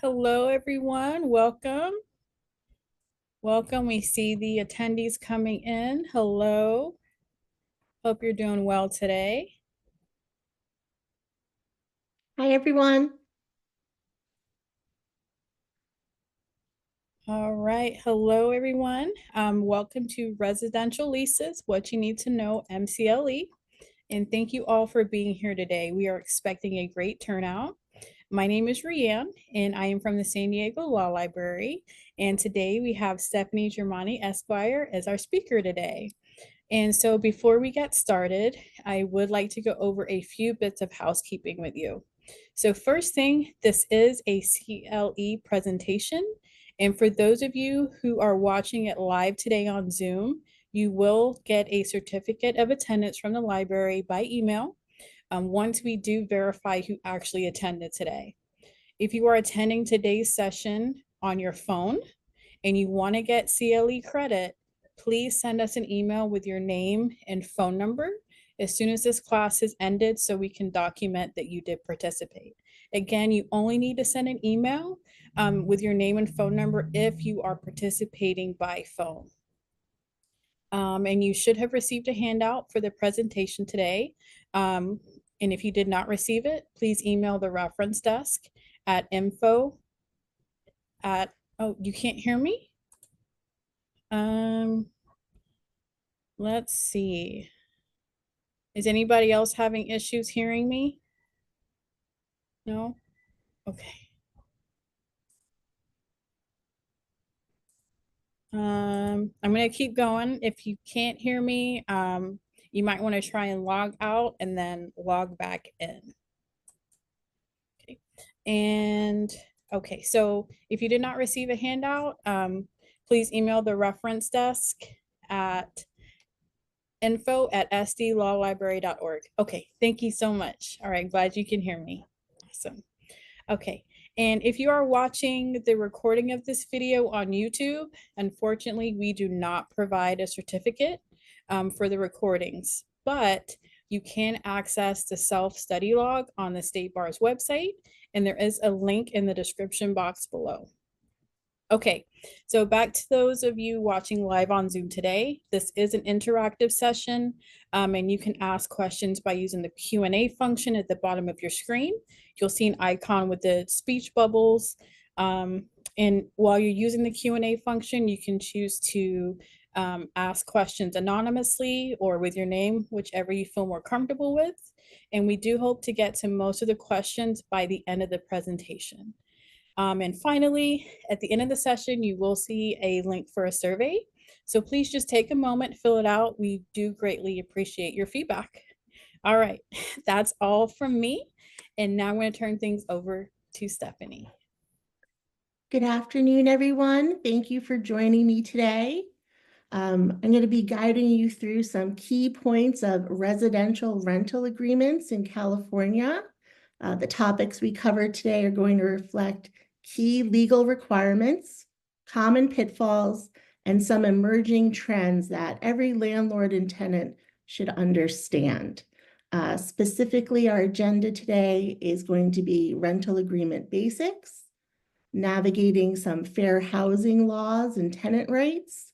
Hello, everyone. Welcome. Welcome. We see the attendees coming in. Hello. Hope you're doing well today. Hi, everyone. All right. Hello, everyone. Welcome to Residential Leases, What You Need to Know, MCLE. And thank you all for being here today. We are expecting a great turnout. My name is Rianne, and I am from the San Diego Law Library. And today we have Stephanie Germani Esquire as our speaker today. And so before we get started, I would like to go over a few bits of housekeeping with you. So first thing, this is a CLE presentation. And for those of you who are watching it live today on Zoom, you will get a certificate of attendance from the library by email once we do verify who actually attended today. If you are attending today's session on your phone and you want to get CLE credit, please send us an email with your name and phone number as soon as this class has ended so we can document that you did participate. Again, you only need to send an email with your name and phone number if you are participating by phone. And you should have received a handout for the presentation today. And if you did not receive it, please email the reference desk at info at, oh, you can't hear me? Let's see. Is anybody else having issues hearing me? No? Okay. I'm gonna keep going. If you can't hear me, you might want to try and log out and then log back in. Okay. And okay, so if you did not receive a handout, please email the reference desk at info@sdlawlibrary.org. Okay, thank you so much. All right, glad you can hear me. Awesome. Okay, and if you are watching the recording of this video on YouTube, unfortunately, we do not provide a certificate for the recordings, but you can access the self-study log on the State Bar's website, and there is a link in the description box below. Okay, so back to those of you watching live on Zoom today. This is an interactive session, and you can ask questions by using the Q&A function at the bottom of your screen. You'll see an icon with the speech bubbles. And while you're using the Q&A function, you can choose to ask questions anonymously or with your name, whichever you feel more comfortable with. And we do hope to get to most of the questions by the end of the presentation. And finally, at the end of the session, you will see a link for a survey. So please just take a moment, fill it out. We do greatly appreciate your feedback. All right, that's all from me. And now I'm going to turn things over to Stephanie. Good afternoon, everyone. Thank you for joining me today. I'm going to be guiding you through some key points of residential rental agreements in California. The topics we covered today are going to reflect key legal requirements, common pitfalls, and some emerging trends that every landlord and tenant should understand. Specifically, our agenda today is going to be rental agreement basics, navigating some fair housing laws and tenant rights,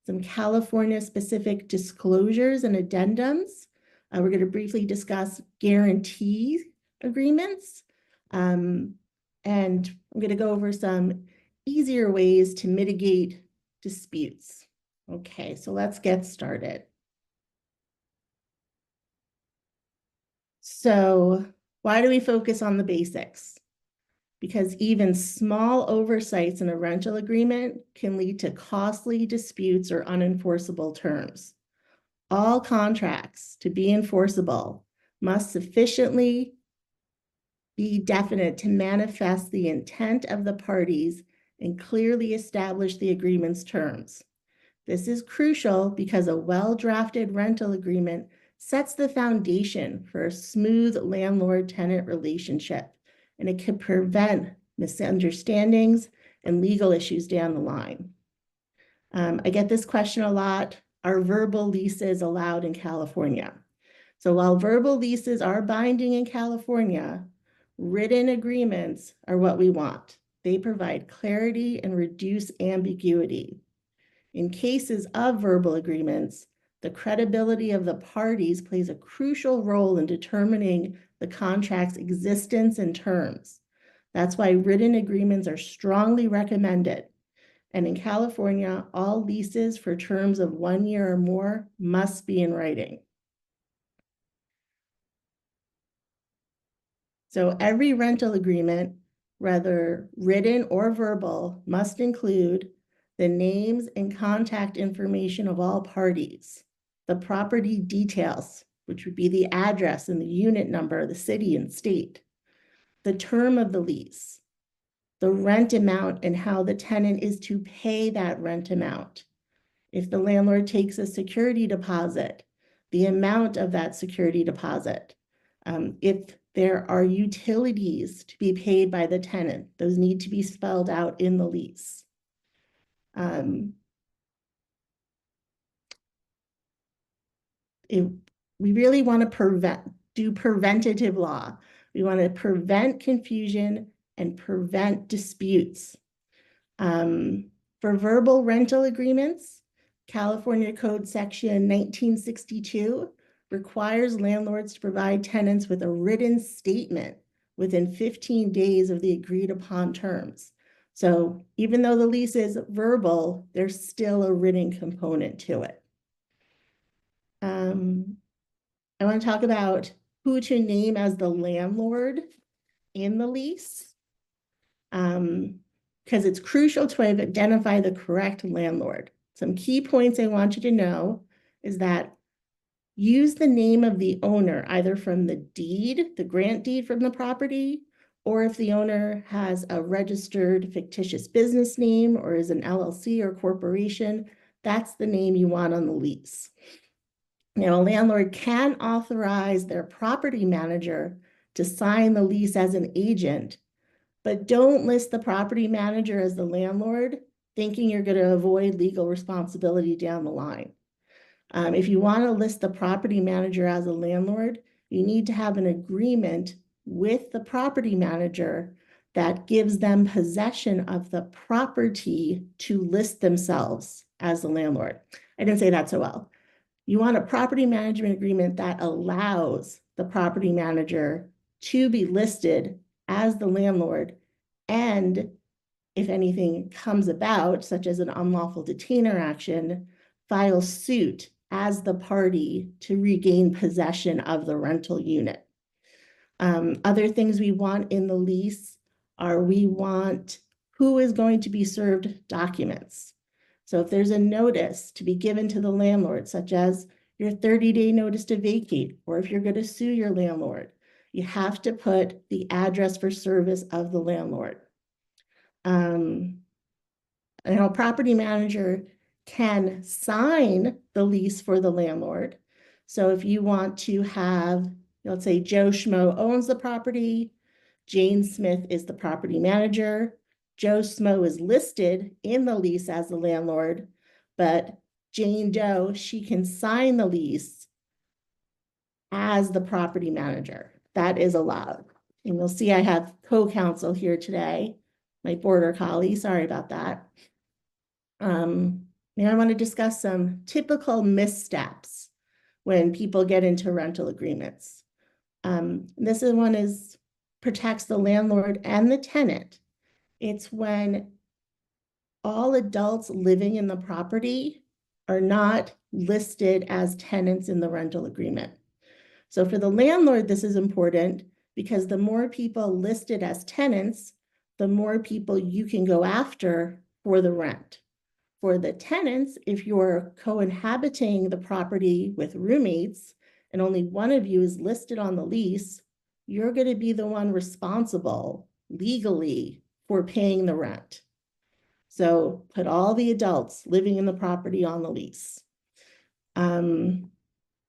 some California-specific disclosures and addendums. We're going to briefly discuss guarantee agreements. And I'm going to go over some easier ways to mitigate disputes. Okay, so let's get started. So why do we focus on the basics? Because even small oversights in a rental agreement can lead to costly disputes or unenforceable terms. All contracts, to be enforceable, must sufficiently be definite to manifest the intent of the parties and clearly establish the agreement's terms. This is crucial because a well-drafted rental agreement sets the foundation for a smooth landlord-tenant relationship, and it can prevent misunderstandings and legal issues down the line. I get this question a lot. Are verbal leases allowed in California? So while verbal leases are binding in California, written agreements are what we want. They provide clarity and reduce ambiguity. In cases of verbal agreements, the credibility of the parties plays a crucial role in determining the contract's existence and terms. That's why written agreements are strongly recommended. And in California, all leases for terms of 1 year or more must be in writing. So every rental agreement, whether written or verbal, must include the names and contact information of all parties, the property details, which would be the address and the unit number, the city and state, the term of the lease, the rent amount and how the tenant is to pay that rent amount. If the landlord takes a security deposit, the amount of that security deposit. If there are utilities to be paid by the tenant, those need to be spelled out in the lease. We really want to do preventative law. We want to prevent confusion and prevent disputes. For verbal rental agreements, California Code Section 1962 requires landlords to provide tenants with a written statement within 15 days of the agreed upon terms. So even though the lease is verbal, there's still a written component to it. I want to talk about who to name as the landlord in the lease, because it's crucial to identify the correct landlord. Some key points I want you to know is that use the name of the owner, either from the deed, the grant deed from the property, or if the owner has a registered fictitious business name or is an LLC or corporation, that's the name you want on the lease. Now, a landlord can authorize their property manager to sign the lease as an agent, but don't list the property manager as the landlord, thinking you're going to avoid legal responsibility down the line. If you want to list the property manager as a landlord, you need to have an agreement with the property manager that gives them possession of the property to list themselves as the landlord. I didn't say that so well. You want a property management agreement that allows the property manager to be listed as the landlord, and if anything comes about, such as an unlawful detainer action, file suit as the party to regain possession of the rental unit. Other things we want in the lease are we want who is going to be served documents. So if there's a notice to be given to the landlord, such as your 30-day notice to vacate, or if you're going to sue your landlord, you have to put the address for service of the landlord. A property manager can sign the lease for the landlord. So if you want to have, let's say Joe Schmo owns the property, Jane Smith is the property manager, Joe Schmo is listed in the lease as the landlord, but Jane Doe, she can sign the lease as the property manager. That is allowed. And you'll see I have co-counsel here today, my border collie, sorry about that. Now I want to discuss some typical missteps when people get into rental agreements. This one protects the landlord and the tenant. It's when all adults living in the property are not listed as tenants in the rental agreement. So for the landlord, this is important because the more people listed as tenants, the more people you can go after for the rent. For the tenants, if you're co-inhabiting the property with roommates and only one of you is listed on the lease, you're going to be the one responsible legally for paying the rent. So put all the adults living in the property on the lease.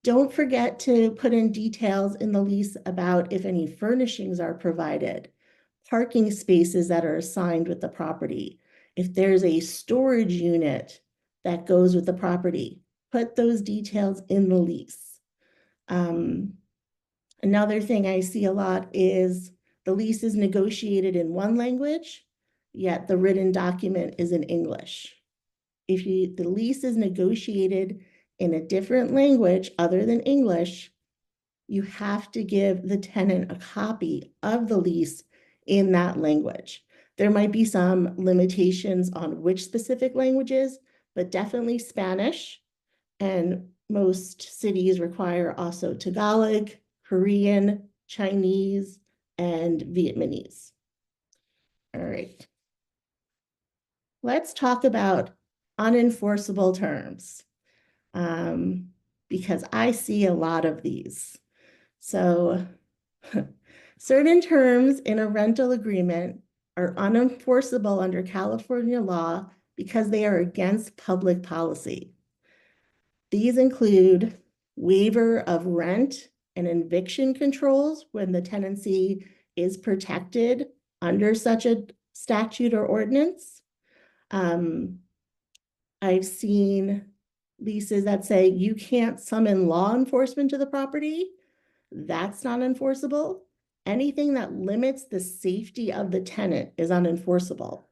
Don't forget to put in details in the lease about if any furnishings are provided, parking spaces that are assigned with the property. If there's a storage unit that goes with the property, put those details in the lease. Another thing I see a lot is the lease is negotiated in one language yet the written document is in English. If the lease is negotiated in a different language other than English, you have to give the tenant a copy of the lease in that language. There might be some limitations on which specific languages, but definitely Spanish. And most cities require also Tagalog, Korean, Chinese, and Vietnamese. All right. Let's talk about unenforceable terms, because I see a lot of these. So certain terms in a rental agreement are unenforceable under California law because they are against public policy. These include waiver of rent and eviction controls when the tenancy is protected under such a statute or ordinance. I've seen leases that say you can't summon law enforcement to the property. That's not enforceable. Anything that limits the safety of the tenant is unenforceable.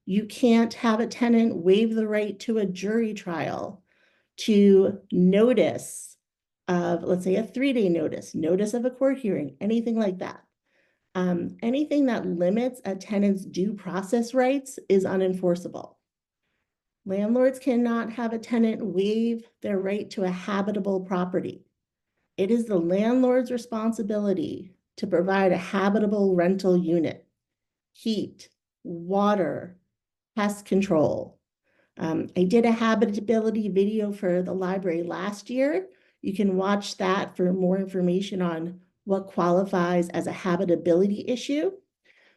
You can't have a tenant waive the right to a jury trial, to notice of, let's say, a 3-day notice, notice of a court hearing, anything like that. Anything that limits a tenant's due process rights is unenforceable. Landlords cannot have a tenant waive their right to a habitable property. It is the landlord's responsibility to provide a habitable rental unit, heat, water, pest control. I did a habitability video for the library last year. You can watch that for more information on what qualifies as a habitability issue.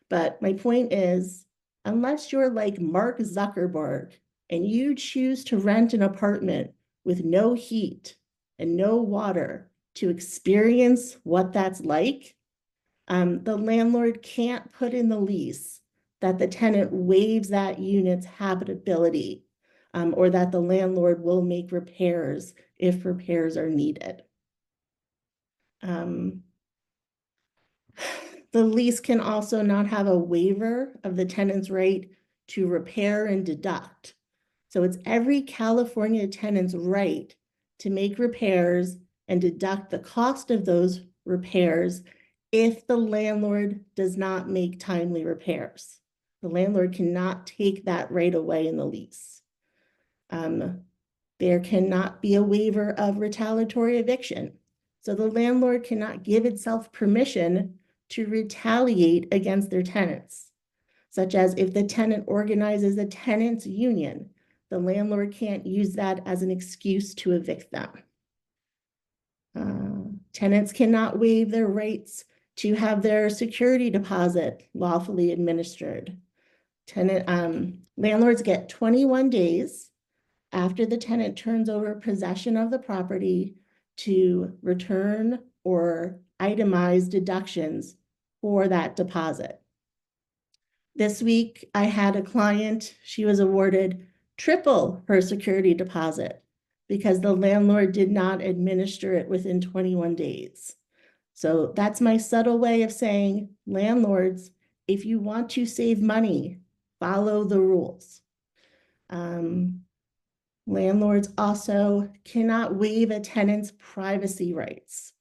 But my point is, unless you're like Mark Zuckerberg and you choose to rent an apartment with no heat and no water to experience what that's like, the landlord can't put in the lease that the tenant waives that unit's habitability, or that the landlord will make repairs if repairs are needed. The lease can also not have a waiver of the tenant's right to repair and deduct. So it's every California tenant's right to make repairs and deduct the cost of those repairs if the landlord does not make timely repairs. The landlord cannot take that right away in the lease. There cannot be a waiver of retaliatory eviction. So the landlord cannot give itself permission to retaliate against their tenants, such as if the tenant organizes a tenants union, the landlord can't use that as an excuse to evict them. Tenants cannot waive their rights to have their security deposit lawfully administered. Landlords get 21 days after the tenant turns over possession of the property to return or itemize deductions for that deposit. This week, I had a client, she was awarded triple her security deposit because the landlord did not administer it within 21 days. So that's my subtle way of saying, landlords, if you want to save money, follow the rules. Landlords also cannot waive a tenant's privacy rights.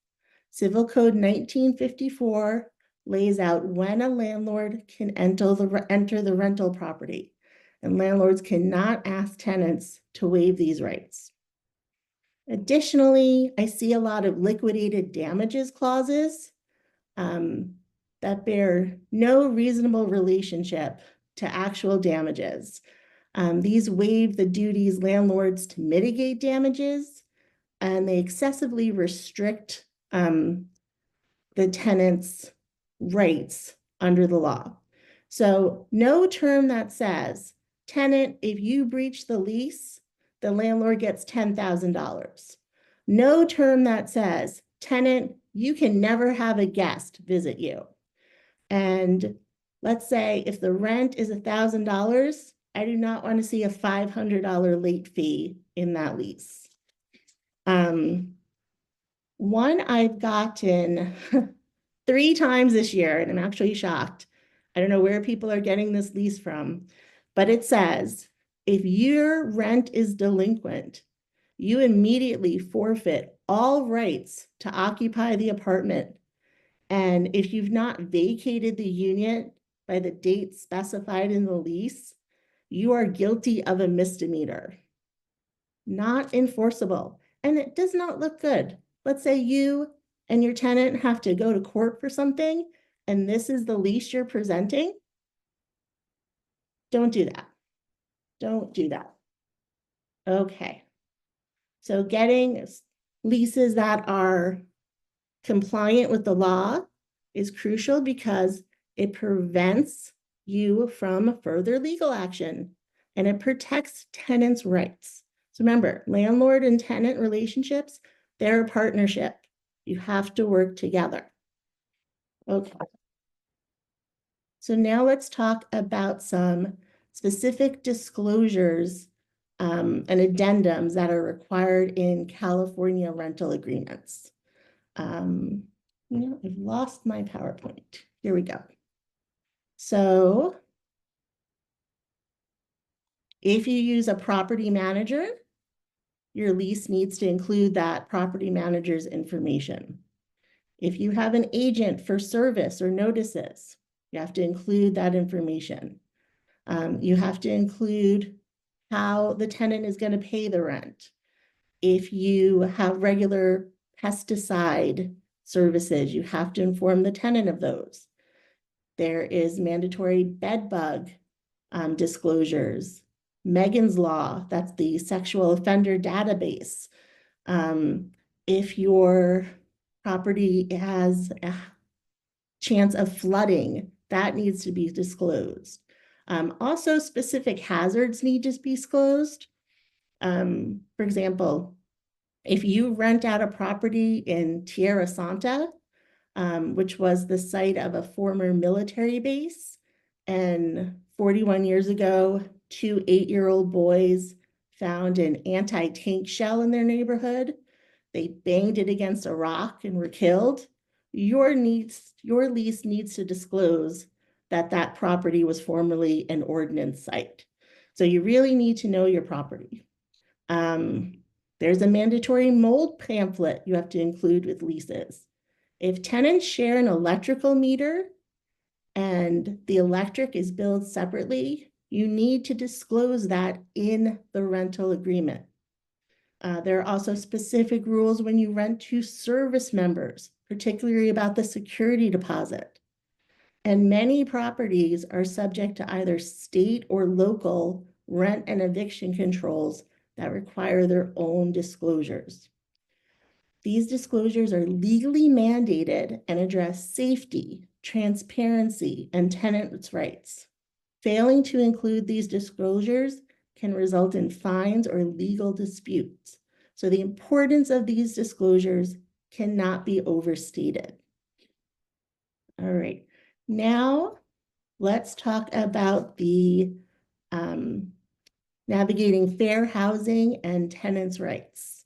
Civil Code 1954 lays out when a landlord can enter the rental property, and landlords cannot ask tenants to waive these rights. Additionally, I see a lot of liquidated damages clauses that bear no reasonable relationship to actual damages. These waive the duties landlords to mitigate damages, and they excessively restrict the tenant's rights under the law. So no term that says, tenant, if you breach the lease, the landlord gets $10,000. No term that says, tenant, you can never have a guest visit you. And let's say if the rent is $1,000, I do not want to see a $500 late fee in that lease. One I've gotten 3 times this year, and I'm actually shocked. I don't know where people are getting this lease from, but it says, if your rent is delinquent, you immediately forfeit all rights to occupy the apartment. And if you've not vacated the unit by the date specified in the lease, you are guilty of a misdemeanor. Not enforceable. And it does not look good. Let's say you and your tenant have to go to court for something, and this is the lease you're presenting. Don't do that. Don't do that. Okay. So getting leases that are compliant with the law is crucial because it prevents you from further legal action and it protects tenants' rights. So remember, landlord and tenant relationships, they're a partnership. You have to work together. Okay. So now let's talk about some specific disclosures and addendums that are required in California rental agreements. I've lost my PowerPoint. Here we go. So if you use a property manager, your lease needs to include that property manager's information. If you have an agent for service or notices, you have to include that information. You have to include how the tenant is going to pay the rent. If you have regular pesticide services, you have to inform the tenant of those. There is mandatory bed bug disclosures. Megan's Law, that's the sexual offender database. If your property has a chance of flooding, that needs to be disclosed. Also, specific hazards need to be disclosed. For example, if you rent out a property in Tierra Santa, which was the site of a former military base, and 41 years ago, 2 8-year-old boys found an anti-tank shell in their neighborhood. They banged it against a rock and were killed. Your lease needs to disclose that that property was formerly an ordnance site. So you really need to know your property. There's a mandatory mold pamphlet you have to include with leases. If tenants share an electrical meter and the electric is billed separately, you need to disclose that in the rental agreement. There are also specific rules when you rent to service members, particularly about the security deposit. And many properties are subject to either state or local rent and eviction controls that require their own disclosures. These disclosures are legally mandated and address safety, transparency, and tenants' rights. Failing to include these disclosures can result in fines or legal disputes. So the importance of these disclosures cannot be overstated. All right, now let's talk about the navigating fair housing and tenants' rights.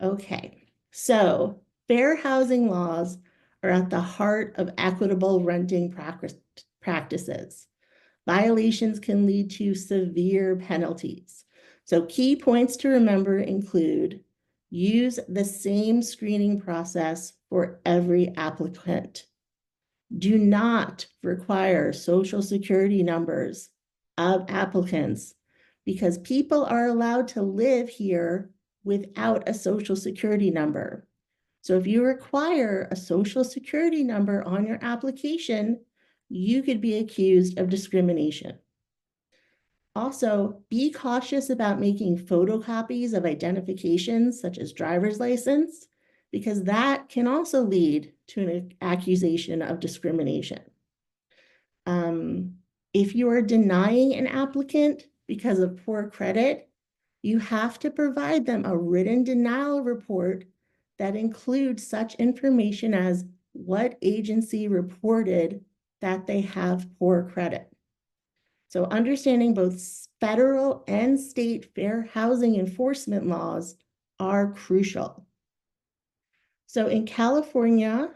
Okay, so fair housing laws are at the heart of equitable renting practices. Violations can lead to severe penalties. So key points to remember include use the same screening process for every applicant. Do not require social security numbers of applicants because people are allowed to live here without a social security number. So if you require a social security number on your application, you could be accused of discrimination. Also, be cautious about making photocopies of identifications such as driver's license, because that can also lead to an accusation of discrimination. If you are denying an applicant because of poor credit, you have to provide them a written denial report that includes such information as what agency reported that they have poor credit. So understanding both federal and state fair housing enforcement laws are crucial. So in California,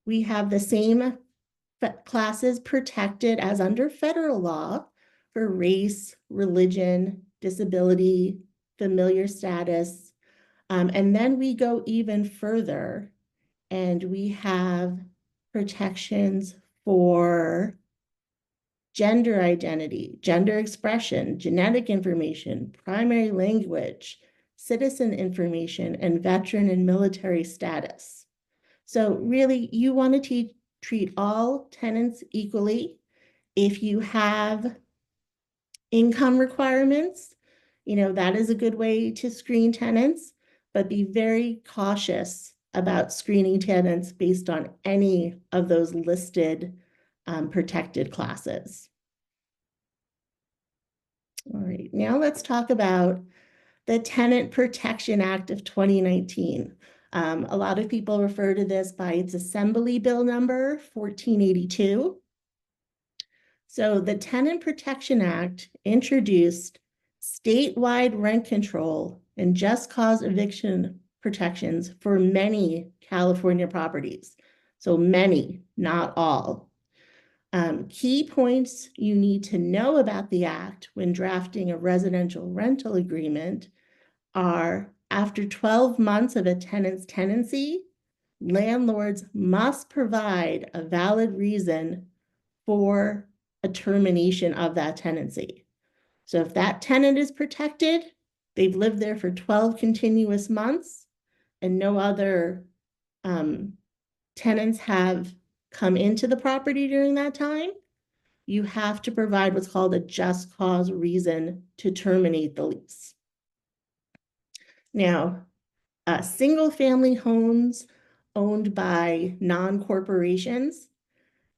we have the same classes protected as under federal law for race, religion, disability, familiar status. And then we go even further and we have protections for gender identity, gender expression, genetic information, primary language, citizen information, and veteran and military status. So really, you want to treat all tenants equally. If you have income requirements, that is a good way to screen tenants, but be very cautious about screening tenants based on any of those listed protected classes. All right, now let's talk about the Tenant Protection Act of 2019. A lot of people refer to this by its Assembly Bill number 1482. So the Tenant Protection Act introduced statewide rent control and just cause eviction protections for many California properties. So many, not all. Key points you need to know about the act when drafting a residential rental agreement are: after 12 months of a tenant's tenancy, landlords must provide a valid reason for a termination of that tenancy. So if that tenant is protected, they've lived there for 12 continuous months and no other tenants have come into the property during that time, you have to provide what's called a just cause reason to terminate the lease. Now, single-family homes owned by non-corporations,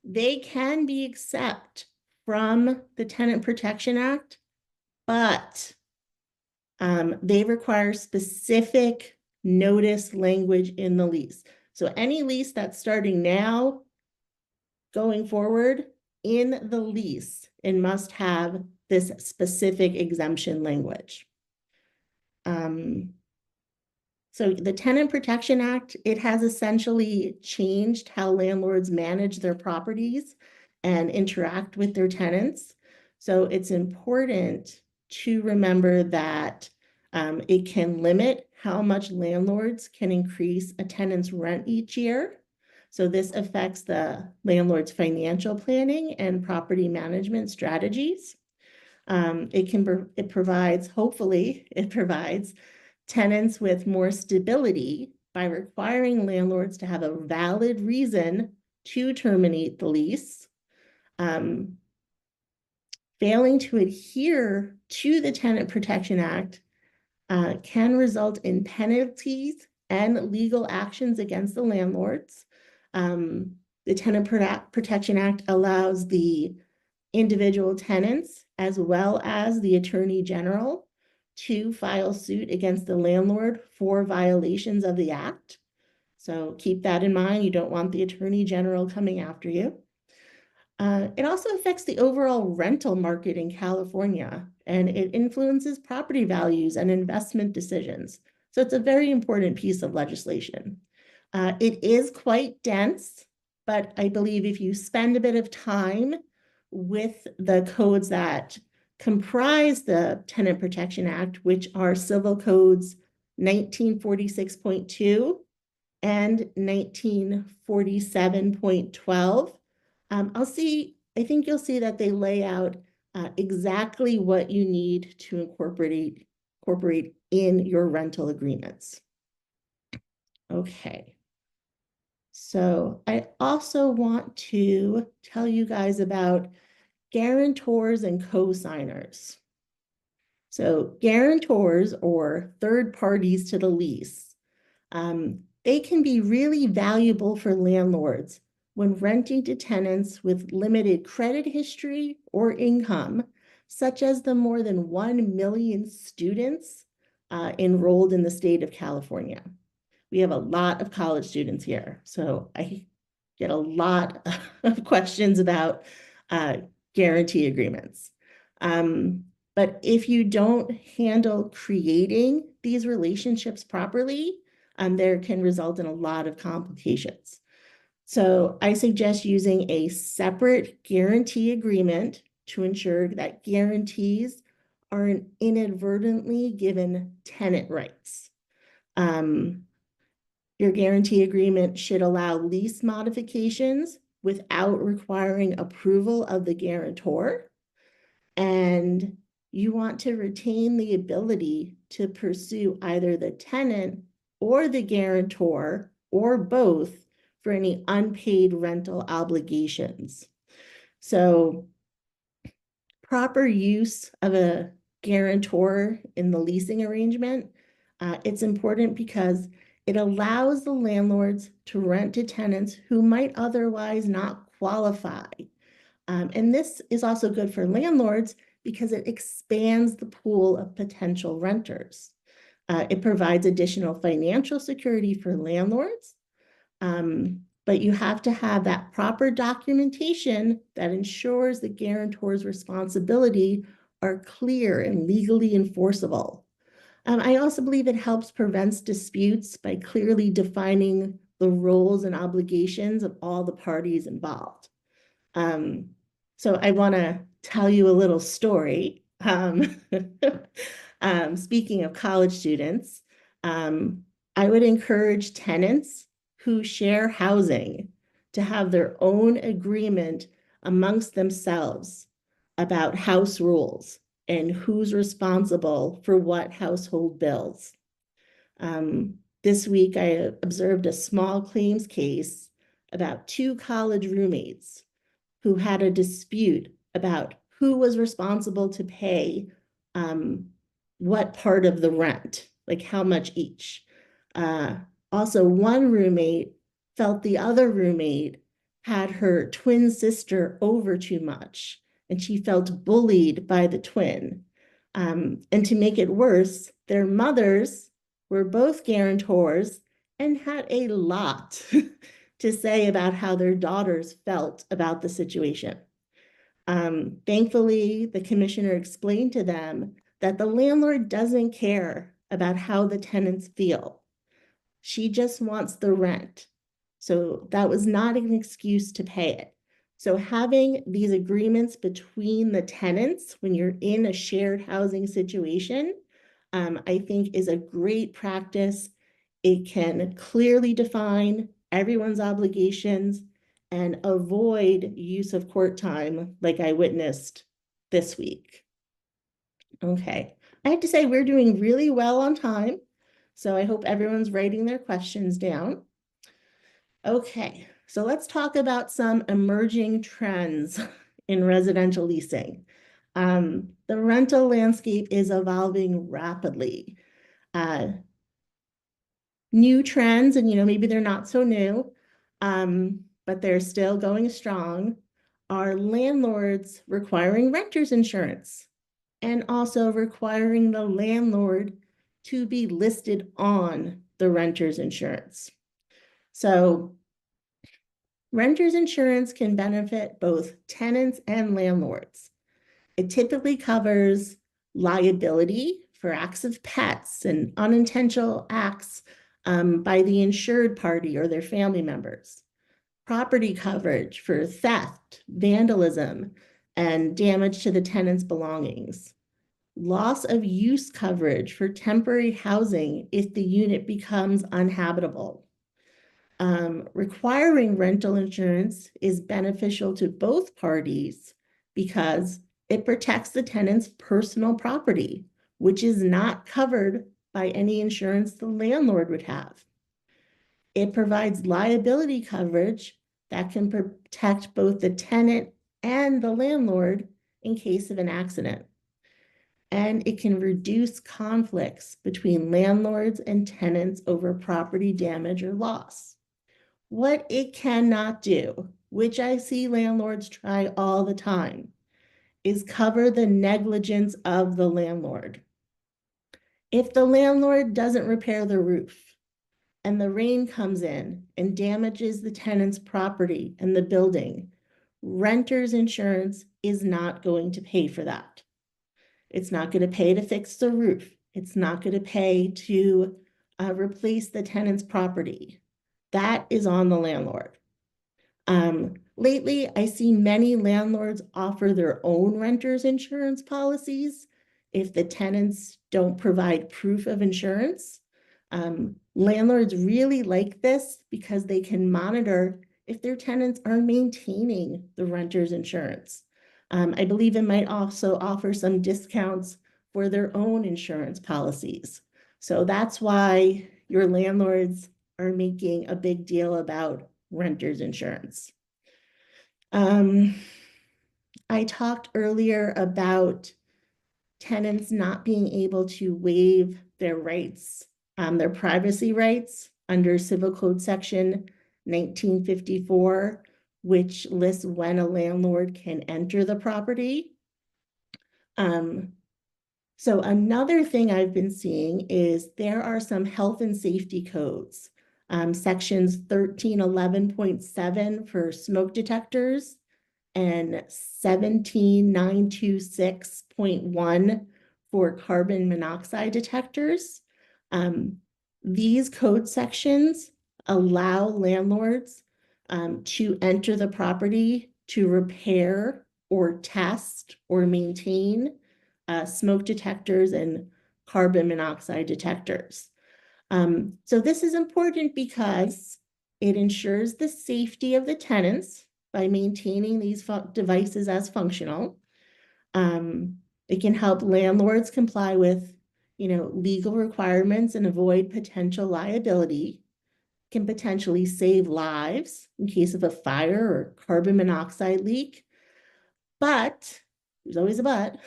they can be exempt from the Tenant Protection Act, but they require specific notice language in the lease. So any lease that's starting now, going forward, in the lease, it must have this specific exemption language. So the Tenant Protection Act, it has essentially changed how landlords manage their properties and interact with their tenants. So it's important to remember that it can limit how much landlords can increase a tenant's rent each year. So this affects the landlord's financial planning and property management strategies. It provides tenants with more stability by requiring landlords to have a valid reason to terminate the lease. Failing to adhere to the Tenant Protection Act can result in penalties and legal actions against the landlords. The Tenant Protection Act allows the individual tenants as well as the Attorney General to file suit against the landlord for violations of the act. So keep that in mind. You don't want the Attorney General coming after you. It also affects the overall rental market in California, and it influences property values and investment decisions. So it's a very important piece of legislation. It is quite dense, but I believe if you spend a bit of time with the codes that comprise the Tenant Protection Act, which are Civil Codes 1946.2 and 1947.12, I think you'll see that they lay out exactly what you need to incorporate in your rental agreements. Okay. So I also want to tell you guys about guarantors and co-signers. So guarantors, or third parties to the lease, they can be really valuable for landlords when renting to tenants with limited credit history or income, such as the more than 1 million students enrolled in the state of California. We have a lot of college students here, so I get a lot of questions about guarantee agreements. But if you don't handle creating these relationships properly, there can result in a lot of complications. So I suggest using a separate guarantee agreement to ensure that guarantees aren't inadvertently given tenant rights. Your guarantee agreement should allow lease modifications without requiring approval of the guarantor. And you want to retain the ability to pursue either the tenant or the guarantor or both for any unpaid rental obligations. So proper use of a guarantor in the leasing arrangement, it's important because it allows the landlords to rent to tenants who might otherwise not qualify. And this is also good for landlords because it expands the pool of potential renters. It provides additional financial security for landlords, but you have to have that proper documentation that ensures the guarantor's responsibility are clear and legally enforceable. I also believe it helps prevent disputes by clearly defining the roles and obligations of all the parties involved. So I want to tell you a little story. Speaking of college students, I would encourage tenants who share housing to have their own agreement amongst themselves about house rules and who's responsible for what household bills. This week, I observed a small claims case about two college roommates who had a dispute about who was responsible to pay what part of the rent, like how much each. Also, one roommate felt the other roommate had her twin sister over too much, and she felt bullied by the twin. And to make it worse, their mothers were both guarantors and had a lot to say about how their daughters felt about the situation. Thankfully, the commissioner explained to them that the landlord doesn't care about how the tenants feel. She just wants the rent. So that was not an excuse to pay it. So having these agreements between the tenants when you're in a shared housing situation, I think is a great practice. It can clearly define everyone's obligations and avoid use of court time like I witnessed this week. Okay, I have to say we're doing really well on time, so I hope everyone's writing their questions down. Okay, so let's talk about some emerging trends in residential leasing. The rental landscape is evolving rapidly. New trends, and maybe they're not so new, but they're still going strong, are landlords requiring renters insurance and also requiring the landlord to be listed on the renter's insurance. So renters insurance can benefit both tenants and landlords. It typically covers liability for acts of pets and unintentional acts by the insured party or their family members. Property coverage for theft, vandalism, and damage to the tenant's belongings. Loss of use coverage for temporary housing if the unit becomes uninhabitable. Requiring rental insurance is beneficial to both parties because it protects the tenant's personal property, which is not covered by any insurance the landlord would have. It provides liability coverage that can protect both the tenant and the landlord in case of an accident. And it can reduce conflicts between landlords and tenants over property damage or loss. What it cannot do, which I see landlords try all the time, is cover the negligence of the landlord. If the landlord doesn't repair the roof and the rain comes in and damages the tenant's property and the building, renter's insurance is not going to pay for that. It's not going to pay to fix the roof. It's not going to pay to replace the tenant's property. That is on the landlord. Lately, I see many landlords offer their own renters insurance policies if the tenants don't provide proof of insurance. Landlords really like this because they can monitor if their tenants are maintaining the renter's insurance. I believe it might also offer some discounts for their own insurance policies. So that's why your landlords are making a big deal about renter's insurance. I talked earlier about tenants not being able to waive their rights, their privacy rights under Civil Code Section 1954, which lists when a landlord can enter the property. So another thing I've been seeing is there are some health and safety codes, sections 1311.7 for smoke detectors and 17926.1 for carbon monoxide detectors. These code sections allow landlords to enter the property to repair or test or maintain smoke detectors and carbon monoxide detectors. So this is important because it ensures the safety of the tenants by maintaining these devices as functional. It can help landlords comply with, legal requirements and avoid potential liability. It can potentially save lives in case of a fire or carbon monoxide leak. But there's always a but.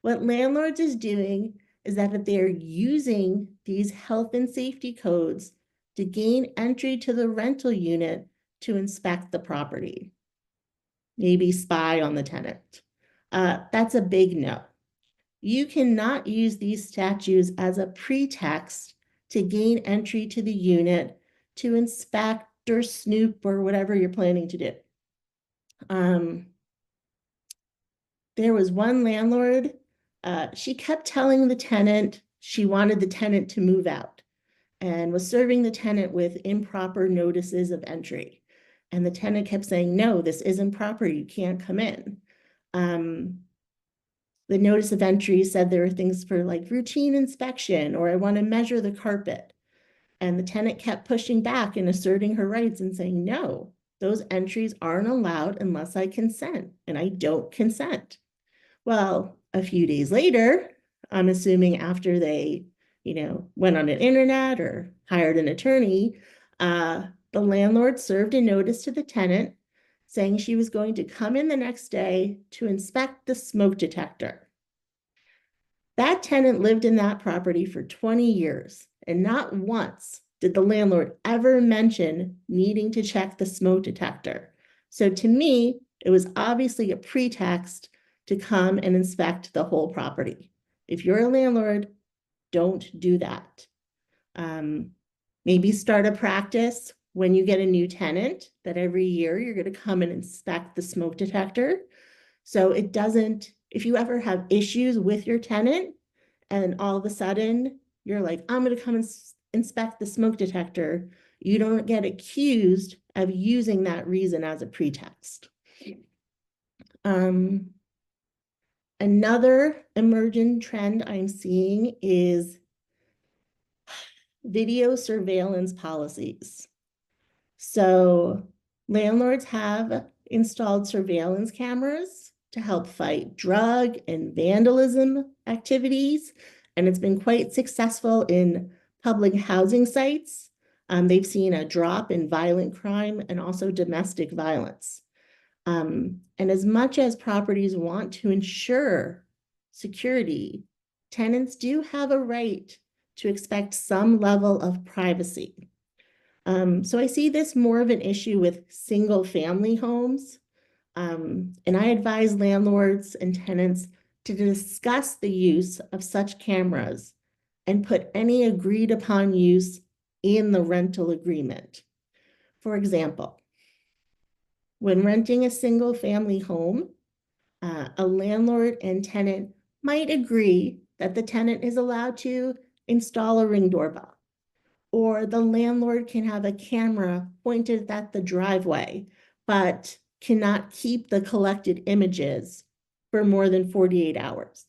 What landlords is doing is that they're using these health and safety codes to gain entry to the rental unit to inspect the property, maybe spy on the tenant. That's a big no. You cannot use these statutes as a pretext to gain entry to the unit to inspect or snoop or whatever you're planning to do. There was one landlord, she kept telling the tenant she wanted the tenant to move out and was serving the tenant with improper notices of entry. And the tenant kept saying, no, this isn't proper, you can't come in. The notice of entry said there were things for like routine inspection, or I want to measure the carpet. And the tenant kept pushing back and asserting her rights and saying, no, those entries aren't allowed unless I consent, and I don't consent. Well, a few days later, I'm assuming after they, went on an internet or hired an attorney, the landlord served a notice to the tenant saying she was going to come in the next day to inspect the smoke detector. That tenant lived in that property for 20 years, and not once did the landlord ever mention needing to check the smoke detector. So to me, it was obviously a pretext to come and inspect the whole property. If you're a landlord, don't do that. Maybe start a practice when you get a new tenant that every year you're going to come and inspect the smoke detector. So it doesn't, if you ever have issues with your tenant and all of a sudden you're like, I'm going to come and inspect the smoke detector, you don't get accused of using that reason as a pretext. Another emerging trend I'm seeing is video surveillance policies. So landlords have installed surveillance cameras to help fight drug and vandalism activities, and it's been quite successful in public housing sites. They've seen a drop in violent crime and also domestic violence. And as much as properties want to ensure security, tenants do have a right to expect some level of privacy. So I see this more of an issue with single family homes. And I advise landlords and tenants to discuss the use of such cameras and put any agreed upon use in the rental agreement. For example, when renting a single family home, a landlord and tenant might agree that the tenant is allowed to install a Ring doorbell, or the landlord can have a camera pointed at the driveway but cannot keep the collected images for more than 48 hours.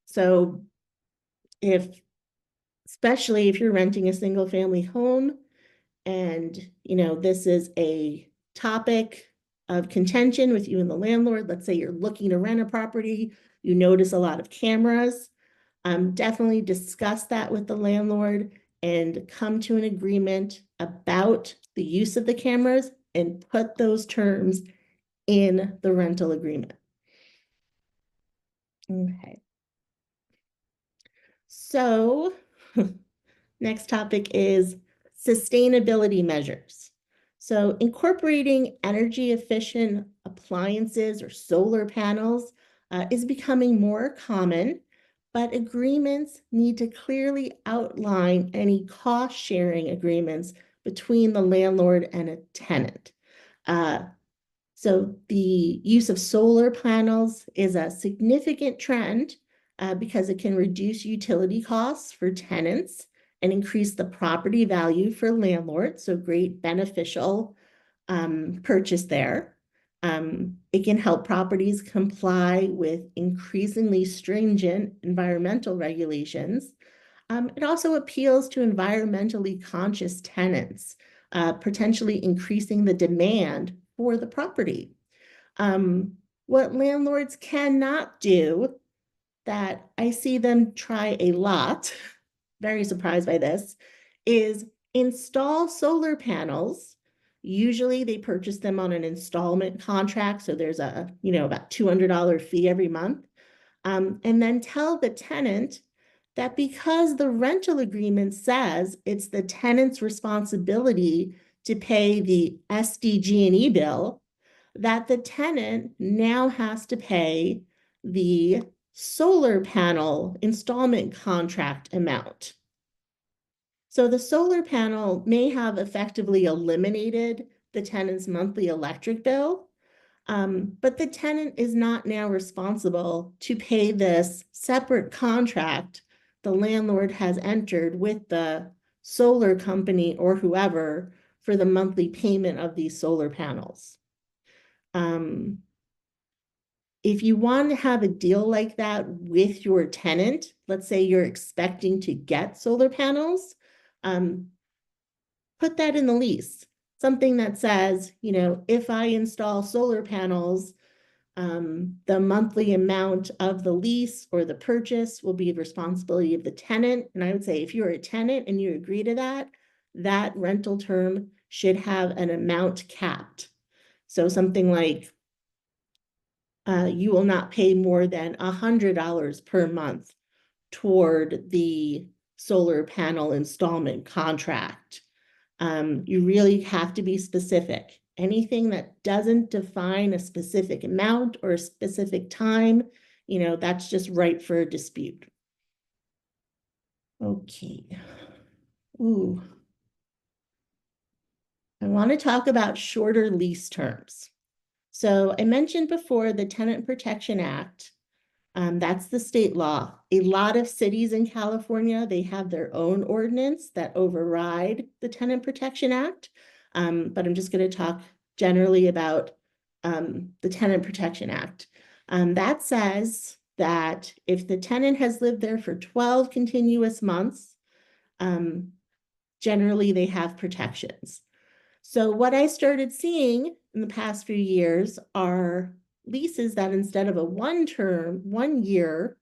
So especially if you're renting a single family home and, this is a topic of contention with you and the landlord, let's say you're looking to rent a property, you notice a lot of cameras, definitely discuss that with the landlord and come to an agreement about the use of the cameras and put those terms in the rental agreement. Okay. So next topic is sustainability measures. So incorporating energy efficient appliances or solar panels is becoming more common, but agreements need to clearly outline any cost sharing agreements between the landlord and a tenant. So the use of solar panels is a significant trend because it can reduce utility costs for tenants and increase the property value for landlords. So great beneficial purchase there. It can help properties comply with increasingly stringent environmental regulations. It also appeals to environmentally conscious tenants, potentially increasing the demand for the property. What landlords cannot do that I see them try a lot, very surprised by this, is install solar panels. Usually they purchase them on an installment contract, so there's a, about $200 fee every month. And then tell the tenant that because the rental agreement says it's the tenant's responsibility to pay the SDG&E bill, that the tenant now has to pay the solar panel installment contract amount. So the solar panel may have effectively eliminated the tenant's monthly electric bill, but the tenant is not now responsible to pay this separate contract the landlord has entered with the solar company or whoever for the monthly payment of these solar panels. If you want to have a deal like that with your tenant, let's say you're expecting to get solar panels, put that in the lease. Something that says, if I install solar panels, the monthly amount of the lease or the purchase will be the responsibility of the tenant. And I would say if you're a tenant and you agree to that, that rental term should have an amount capped. So something like you will not pay more than $100 per month toward the solar panel installment contract. You really have to be specific. Anything that doesn't define a specific amount or a specific time, that's just ripe for a dispute. Okay. Ooh. I want to talk about shorter lease terms. So I mentioned before the Tenant Protection Act. That's the state law. A lot of cities in California, they have their own ordinance that override the Tenant Protection Act. But I'm just going to talk generally about the Tenant Protection Act. That says that if the tenant has lived there for 12 continuous months, generally they have protections. So what I started seeing in the past few years are leases that instead of a 1 year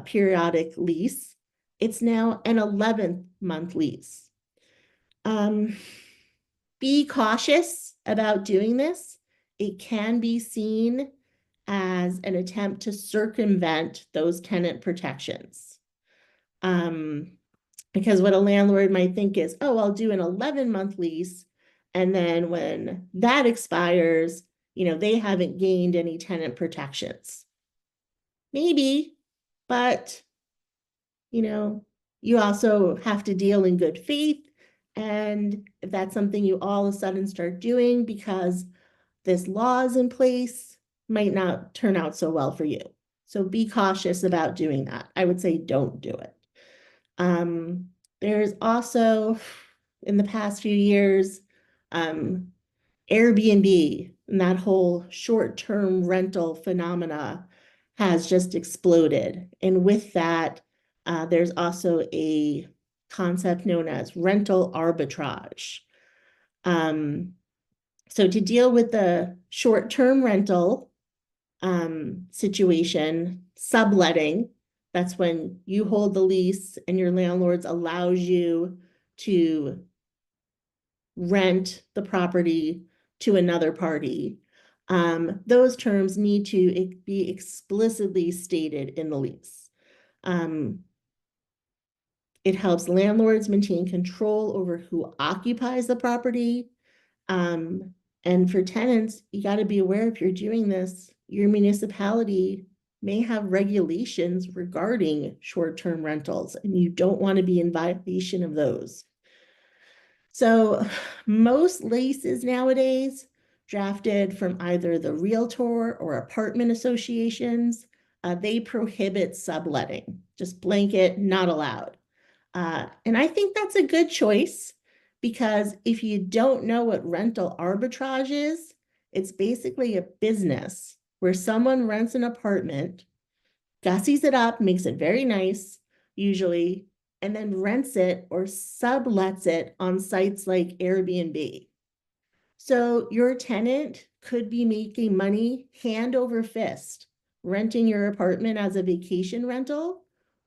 periodic lease, it's now an 11-month lease. Be cautious about doing this. It can be seen as an attempt to circumvent those tenant protections. Because what a landlord might think is, oh, I'll do an 11-month lease. And then when that expires, they haven't gained any tenant protections. Maybe, but, you also have to deal in good faith. And if that's something you all of a sudden start doing because this law is in place, might not turn out so well for you. So be cautious about doing that. I would say don't do it. There's also, in the past few years, Airbnb and that whole short-term rental phenomena has just exploded. And with that, there's also a concept known as rental arbitrage. So to deal with the short-term rental situation, subletting, that's when you hold the lease and your landlords allows you to rent the property to another party. Those terms need to be explicitly stated in the lease. It helps landlords maintain control over who occupies the property. And for tenants, you got to be aware if you're doing this, your municipality may have regulations regarding short-term rentals, and you don't want to be in violation of those. So most leases nowadays drafted from either the realtor or apartment associations, they prohibit subletting, just blanket, not allowed. And I think that's a good choice because if you don't know what rental arbitrage is, it's basically a business where someone rents an apartment, gussies it up, makes it very nice, usually, and then rents it or sublets it on sites like Airbnb. So your tenant could be making money hand over fist, renting your apartment as a vacation rental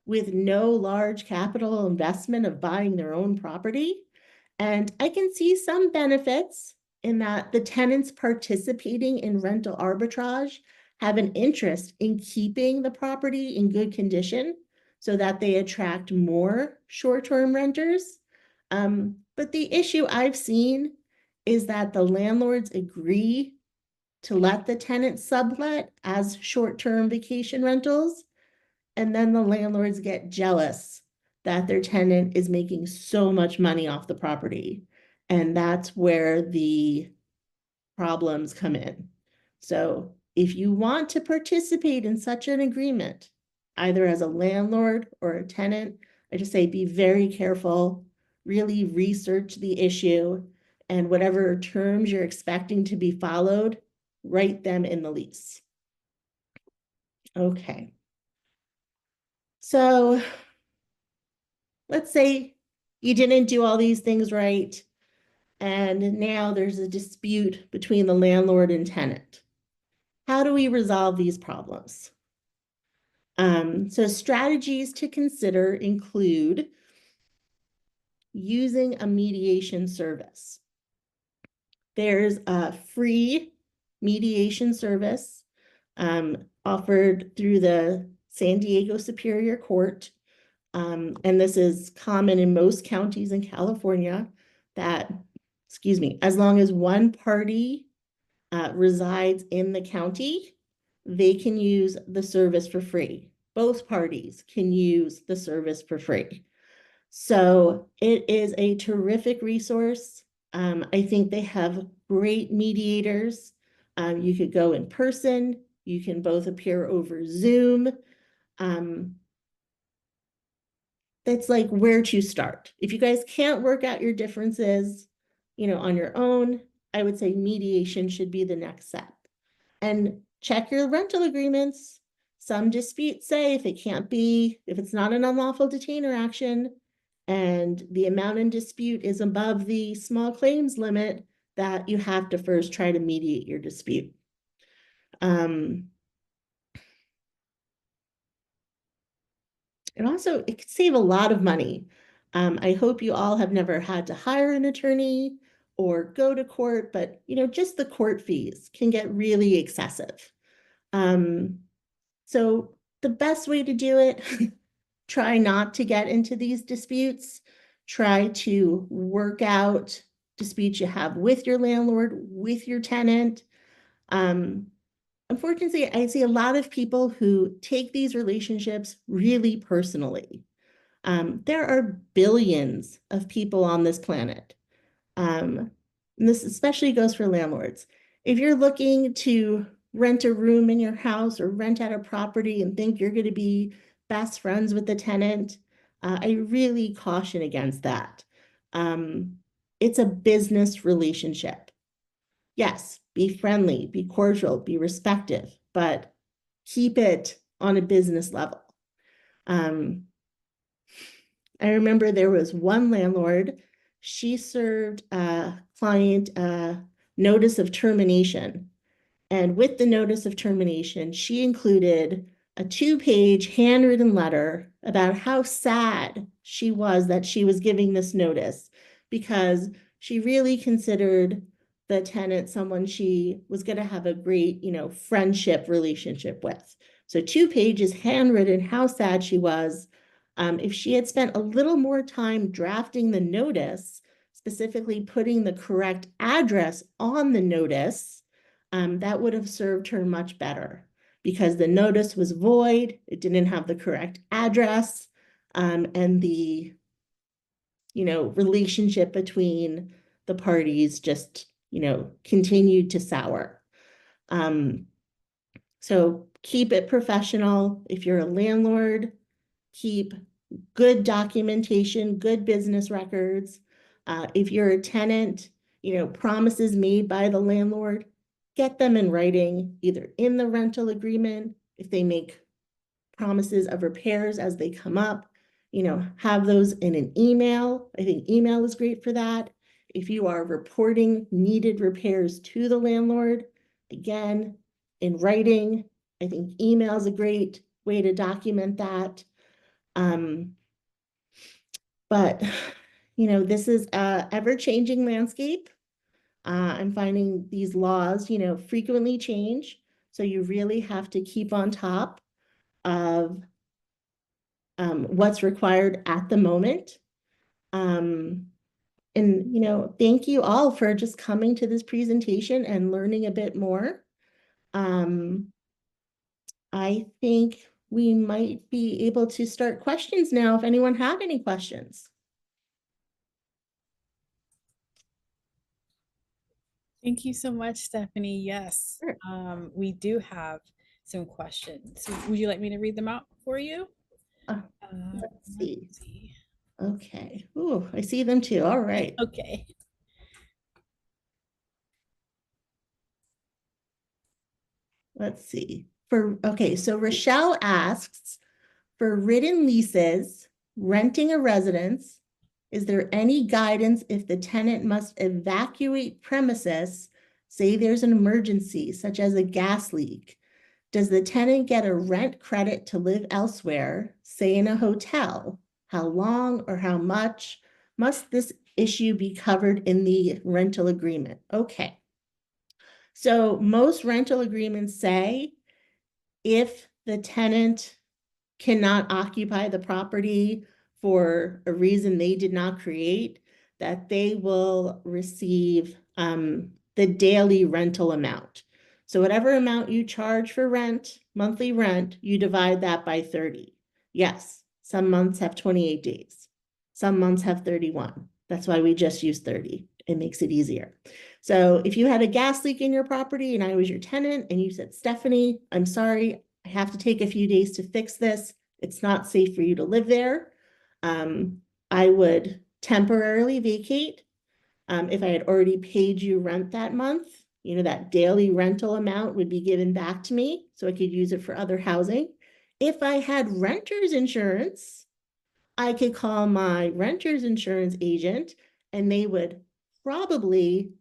with no large capital investment of buying their own property. And I can see some benefits in that the tenants participating in rental arbitrage have an interest in keeping the property in good condition so that they attract more short-term renters. But the issue I've seen is that the landlords agree to let the tenant sublet as short-term vacation rentals, and then the landlords get jealous that their tenant is making so much money off the property. And that's where the problems come in. So if you want to participate in such an agreement, either as a landlord or a tenant, I just say be very careful, really research the issue, and whatever terms you're expecting to be followed, write them in the lease. Okay. So let's say you didn't do all these things right, and now there's a dispute between the landlord and tenant. How do we resolve these problems? So strategies to consider include using a mediation service. There's a free mediation service offered through the San Diego Superior Court. And this is common in most counties in California that, as long as one party resides in the county, they can use the service for free. Both parties can use the service for free. So it is a terrific resource. I think they have great mediators. You could go in person. You can both appear over Zoom. That's like where to start. If you guys can't work out your differences, on your own, I would say mediation should be the next step. And check your rental agreements. Some disputes say if it's not an unlawful detainer action and the amount in dispute is above the small claims limit, that you have to first try to mediate your dispute. It could save a lot of money. I hope you all have never had to hire an attorney or go to court, but just the court fees can get really excessive. So the best way to do it, try not to get into these disputes. Try to work out disputes you have with your landlord, with your tenant. Unfortunately, I see a lot of people who take these relationships really personally. There are billions of people on this planet. And this especially goes for landlords. If you're looking to rent a room in your house or rent out a property and think you're going to be best friends with the tenant, I really caution against that. It's a business relationship. Yes, be friendly, be cordial, be respectful, but keep it on a business level. I remember there was one landlord, she served a client a notice of termination. And with the notice of termination, she included a 2-page handwritten letter about how sad she was that she was giving this notice because she really considered the tenant someone she was going to have a great, friendship relationship with. So 2 pages handwritten, how sad she was. If she had spent a little more time drafting the notice, specifically putting the correct address on the notice, that would have served her much better because the notice was void, it didn't have the correct address, and the relationship between the parties just continued to sour. So keep it professional. If you're a landlord, keep good documentation, good business records. If you're a tenant, promises made by the landlord, get them in writing, either in the rental agreement, if they make promises of repairs as they come up, have those in an email. I think email is great for that. If you are reporting needed repairs to the landlord, again, in writing, I think email is a great way to document that. But, this is a ever-changing landscape. I'm finding these laws, frequently change. So you really have to keep on top of what's required at the moment. And, thank you all for just coming to this presentation and learning a bit more. I think we might be able to start questions now if anyone had any questions. Thank you so much, Stephanie. Yes, Sure. we do have some questions. Would you like me to read them out for you? Let's Let's see. see. Okay. Ooh, I see them too. All right. Okay. Let's see. So Rochelle asks, for written leases, renting a residence, is there any guidance if the tenant must evacuate premises, say there's an emergency, such as a gas leak? Does the tenant get a rent credit to live elsewhere, say in a hotel? How long or how much must this issue be covered in the rental agreement? Okay. So most rental agreements say if the tenant cannot occupy the property for a reason they did not create, that they will receive the daily rental amount. So whatever amount you charge for rent, monthly rent, you divide that by 30. Yes, some months have 28 days. Some months have 31. That's why we just use 30. It makes it easier. So if you had a gas leak in your property and I was your tenant and you said, Stephanie, I'm sorry, I have to take a few days to fix this. It's not safe for you to live there. I would temporarily vacate. If I had already paid you rent that month, that daily rental amount would be given back to me so I could use it for other housing. If I had renter's insurance, I could call my renter's insurance agent and they would probably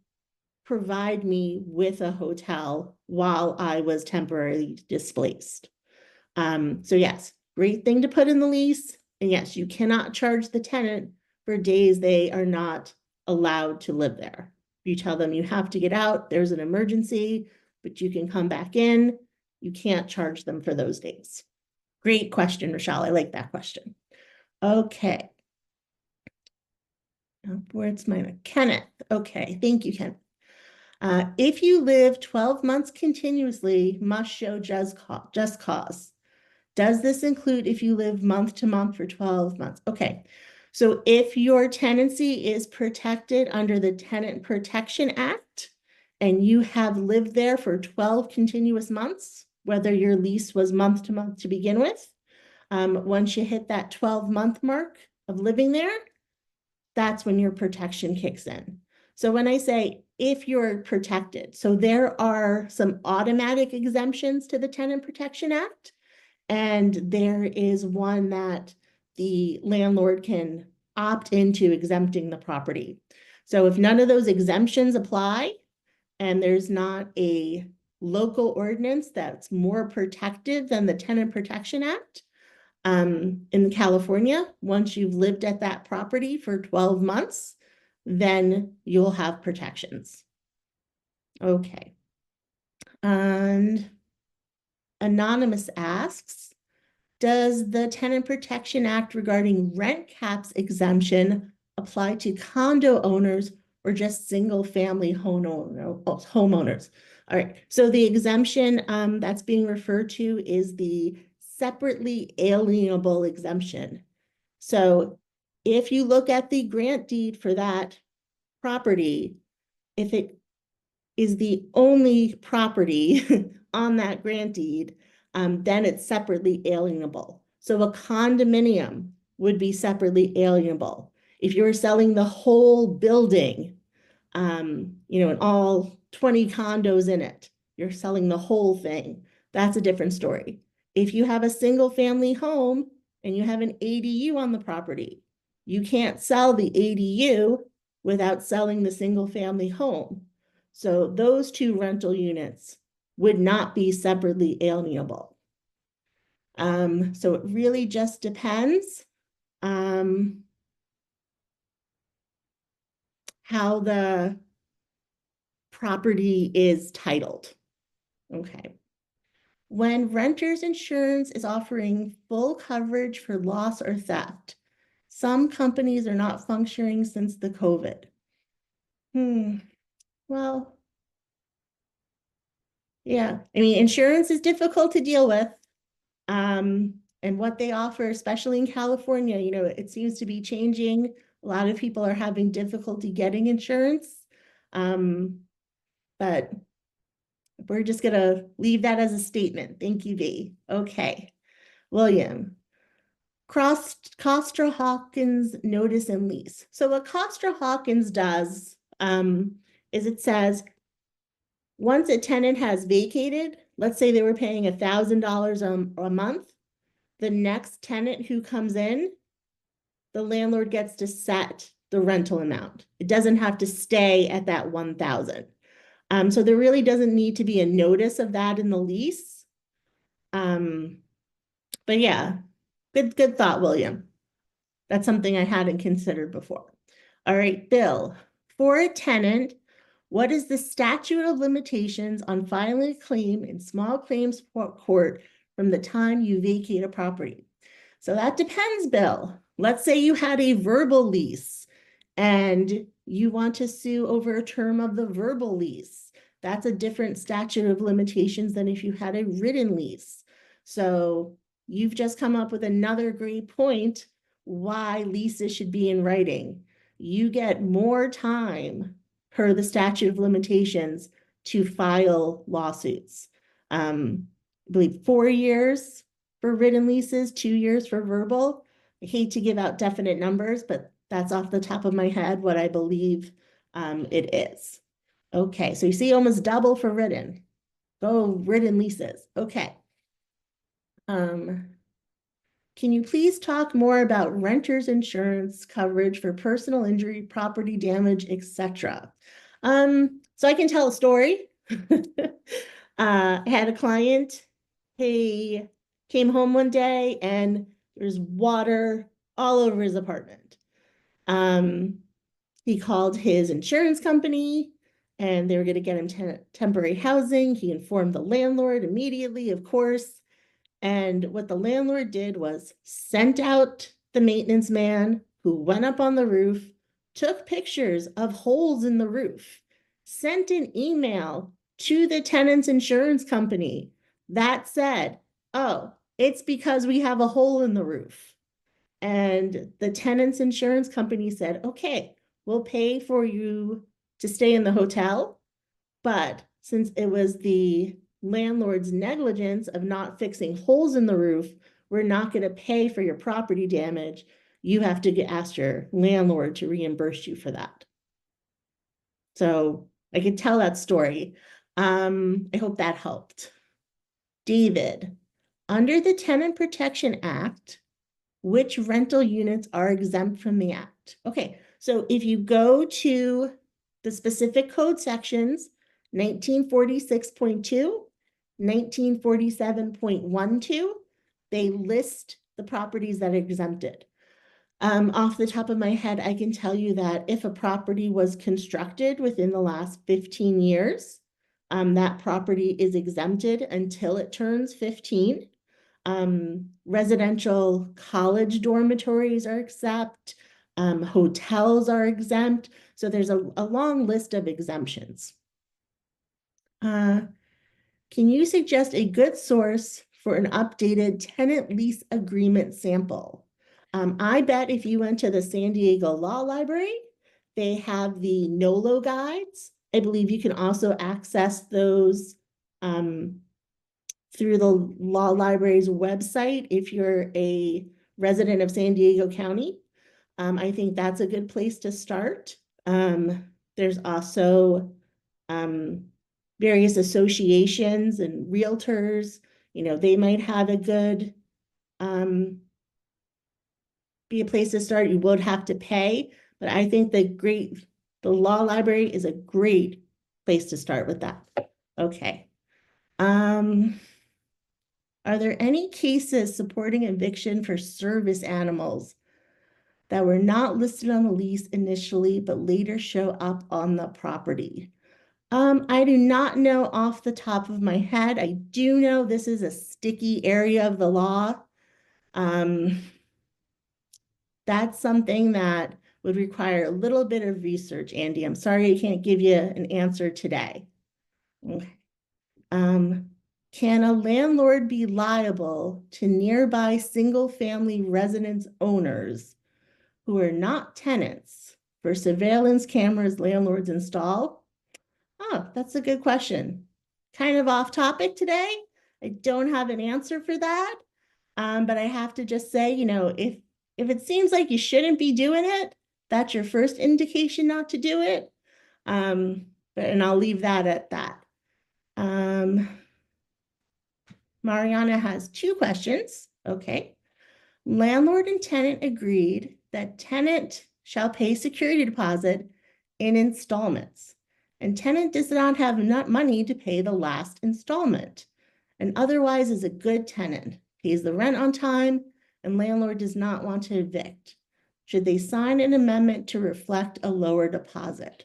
provide me with a hotel while I was temporarily displaced. So yes, great thing to put in the lease. And yes, you cannot charge the tenant for days they are not allowed to live there. You tell them you have to get out, there's an emergency, but you can come back in. You can't charge them for those days. Great question, Rochelle. I like that question. Okay. Where's mine? Kenneth. Okay, thank you, Kenneth. If you live 12 months continuously, must show just cause. Does this include if you live month to month for 12 months? Okay, so if your tenancy is protected under the Tenant Protection Act and you have lived there for 12 continuous months, whether your lease was month to month to begin with, once you hit that 12-month mark of living there, that's when your protection kicks in. So when I say if you're protected. So there are some automatic exemptions to the Tenant Protection Act, and there is one that the landlord can opt into exempting the property. So if none of those exemptions apply, and there's not a local ordinance that's more protective than the Tenant Protection Act, in California, once you've lived at that property for 12 months, then you'll have protections. Okay. And Anonymous asks, does the Tenant Protection Act regarding rent caps exemption apply to condo owners or just single family homeowners? All right, so the exemption that's being referred to is the separately alienable exemption. So if you look at the grant deed for that property, if it is the only property on that grant deed, then it's separately alienable. So a condominium would be separately alienable. If you're selling the whole building, and all 20 condos in it, you're selling the whole thing, that's a different story. If you have a single family home and you have an ADU on the property, you can't sell the ADU without selling the single family home. So those two rental units would not be separately alienable. So it really just depends how the property is titled. Okay. When renter's insurance is offering full coverage for loss or theft, some companies are not functioning since the COVID. Well, yeah, I mean, insurance is difficult to deal with. And what they offer, especially in California, it seems to be changing. A lot of people are having difficulty getting insurance. But we're just gonna leave that as a statement. Thank you, V. Okay, William. Costa-Hawkins notice and lease. So what Costa-Hawkins does is it says, once a tenant has vacated, let's say they were paying $1,000 a month, the next tenant who comes in, the landlord gets to set the rental amount. It doesn't have to stay at that 1,000. So there really doesn't need to be a notice of that in the lease. But yeah, good thought, William. That's something I hadn't considered before. All right, Bill, for a tenant, what is the statute of limitations on filing a claim in small claims court from the time you vacate a property? So that depends, Bill. Let's say you had a verbal lease and you want to sue over a term of the verbal lease. That's a different statute of limitations than if you had a written lease. So you've just come up with another great point why leases should be in writing. You get more time per the statute of limitations to file lawsuits. I believe 4 years for written leases, 2 years for verbal. I hate to give out definite numbers, but that's off the top of my head what I believe it is. Okay, so you see almost double for written. Go written leases. Okay. Can you please talk more about renter's insurance coverage for personal injury, property damage, etc.? So I can tell a story. I had a client. He came home one day and there's water all over his apartment. He called his insurance company and they were going to get him temporary housing. He informed the landlord immediately, of course. And what the landlord did was sent out the maintenance man who went up on the roof, took pictures of holes in the roof, sent an email to the tenant's insurance company that said, oh, it's because we have a hole in the roof. And the tenant's insurance company said, okay, we'll pay for you to stay in the hotel. But since it was the landlord's negligence of not fixing holes in the roof, we're not going to pay for your property damage. You have to ask your landlord to reimburse you for that. So I could tell that story. I hope that helped. David, under the Tenant Protection Act, which rental units are exempt from the act? Okay, so if you go to the specific code sections, 1946.2, 1947.12, they list the properties that are exempted. Off the top of my head, I can tell you that if a property was constructed within the last 15 years, that property is exempted until it turns 15. Residential college dormitories are exempt. Hotels are exempt. So there's a long list of exemptions. Can you suggest a good source for an updated tenant lease agreement sample? I bet if you went to the San Diego Law Library, they have the NOLO guides. I believe you can also access those through the law library's website if you're a resident of San Diego County. I think that's a good place to start. There's also various associations and realtors, they might have a good be a place to start. You would have to pay, but I think the law library is a great place to start with that. Okay. Are there any cases supporting eviction for service animals that were not listed on the lease initially, but later show up on the property? I do not know off the top of my head. I do know this is a sticky area of the law. That's something that would require a little bit of research, Andy. I'm sorry I can't give you an answer today. Okay. Can a landlord be liable to nearby single-family residence owners who are not tenants for surveillance cameras landlords install? Oh, that's a good question. Kind of off topic today. I don't have an answer for that. But I have to just say, if it seems like you shouldn't be doing it, that's your first indication not to do it. And I'll leave that at that. Mariana has 2 questions. Okay. Landlord and tenant agreed that tenant shall pay security deposit in installments, and tenant does not have enough money to pay the last installment, and otherwise is a good tenant, pays the rent on time, and landlord does not want to evict. Should they sign an amendment to reflect a lower deposit?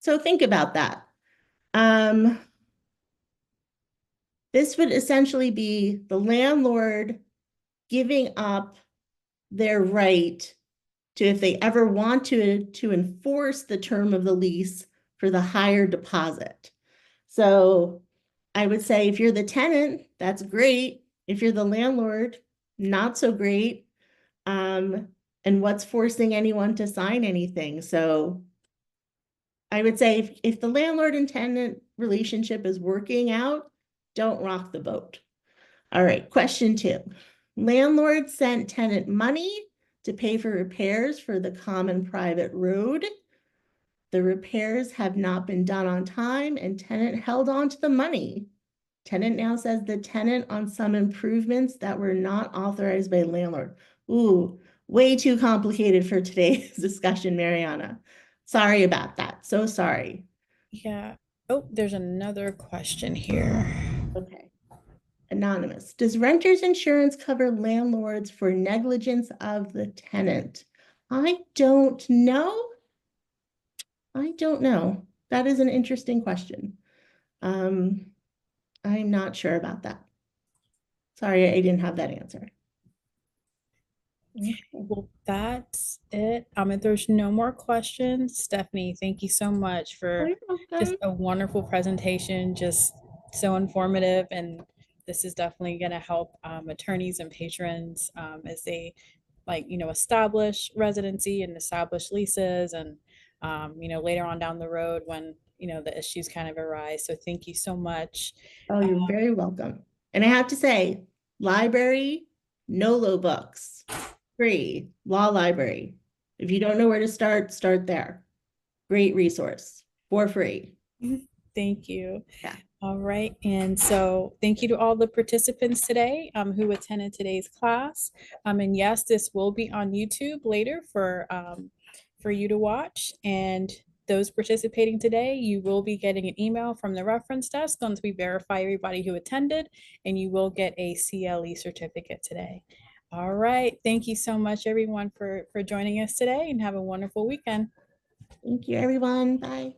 So think about that. This would essentially be the landlord giving up their right to, if they ever want to enforce the term of the lease for the higher deposit. So I would say if you're the tenant, that's great. If you're the landlord, not so great. And what's forcing anyone to sign anything? So I would say if the landlord and tenant relationship is working out, don't rock the boat. All right, question 2. Landlord sent tenant money to pay for repairs for the common private road. The repairs have not been done on time and tenant held on to the money. Tenant now says the tenant on some improvements that were not authorized by landlord. Ooh, way too complicated for today's discussion, Mariana. Sorry about that. So sorry. Yeah. Oh, there's another question here. Okay. Anonymous. Does renter's insurance cover landlords for negligence of the tenant? I don't know. I don't know. That is an interesting question. I'm not sure about that. Sorry, I didn't have that answer. Well, that's it. If there's no more questions, Stephanie, thank you so much Oh, for you're just welcome. a wonderful presentation, just so informative. And this is definitely going to help attorneys and patrons as they establish residency and establish leases and, later on down the road when, the issues kind of arise. So thank you so much. Oh, you're very welcome. And I have to say, library, NOLO books, free, law library. If you don't know where to start, start there. great resource for free. Thank you. Yeah. All right, and so thank you to all the participants today who attended today's class. And yes, this will be on YouTube later for you to watch. And those participating today, you will be getting an email from the reference desk once we verify everybody who attended, and you will get a CLE certificate today. All right, thank you so much, everyone, for joining us today, and have a wonderful weekend. Thank you, everyone. Bye.